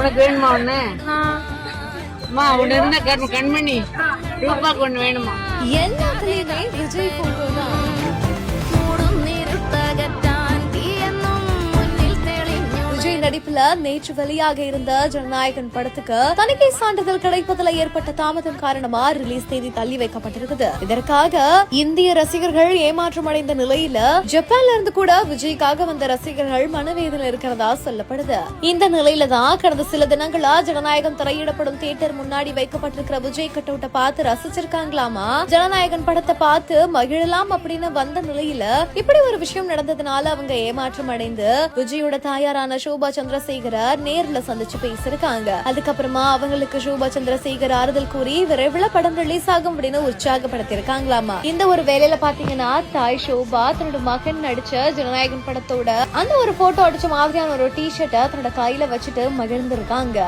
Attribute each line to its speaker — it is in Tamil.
Speaker 1: உனக்கு வேணுமா ஒண்ணு? அம்மா ஒண்ணு இருந்தா கண்மணி ரூபாக்கு ஒண்ணு வேணுமா?
Speaker 2: எல்லாத்துலயுமே விஜய் போட்டோ தான். விஜய் நடிப்புல நேற்று வெளியாக இருந்த ஜனநாயகன் படத்துக்கு தணிக்கை சான்றிதழ் கிடைப்பதில் ஏற்பட்ட தாமதம் காரணமா ரிலீஸ் தேதி தள்ளி வைக்கப்பட்டிருக்குது. இதற்காக இந்திய ரசிகர்கள் ஏமாற்றம் அடைந்த நிலையில ஜப்பான்ல இருந்து கூட விஜய்க்காக வந்த ரசிகர்கள் மனவேதனை இருக்கிறதா சொல்லப்படுது. இந்த நிலையில தான் கடந்த சில தினங்களா ஜனநாயகம் திரையிடப்படும் தியேட்டர் முன்னாடி வைக்கப்பட்டிருக்கிற விஜய் கட்டவுட்ட பார்த்து ரசிச்சிருக்காங்களாமா. ஜனநாயகன் படத்தை பார்த்து மகிழலாம் அப்படின்னு வந்த நிலையில இப்படி ஒரு விஷயம் நடந்ததுனால அவங்க ஏமாற்றம் அடைந்து விஜயோட தாயாரான ஷோபா சந்திரசேகர நேர்ல சந்திச்சு பேசிருக்காங்க. அதுக்கப்புறமா அவங்களுக்கு ஷோபா சந்திரசேகர் ஆறுதல் கூறி விரைவில் படம் ரிலீஸ் ஆகும் அப்படின்னு உற்சாகப்படுத்திருக்காங்களாமா. இந்த ஒரு வேலையில பாத்தீங்கன்னா தாய் ஷோபா தன்னோட மகன் நடிச்ச ஜனநாயகன் படத்தோட அந்த ஒரு போட்டோ அடிச்ச மாதிரியான ஒரு டி ஷர்ட்டை தன்னோட கையில வச்சுட்டு மகிழ்ந்திருக்காங்க.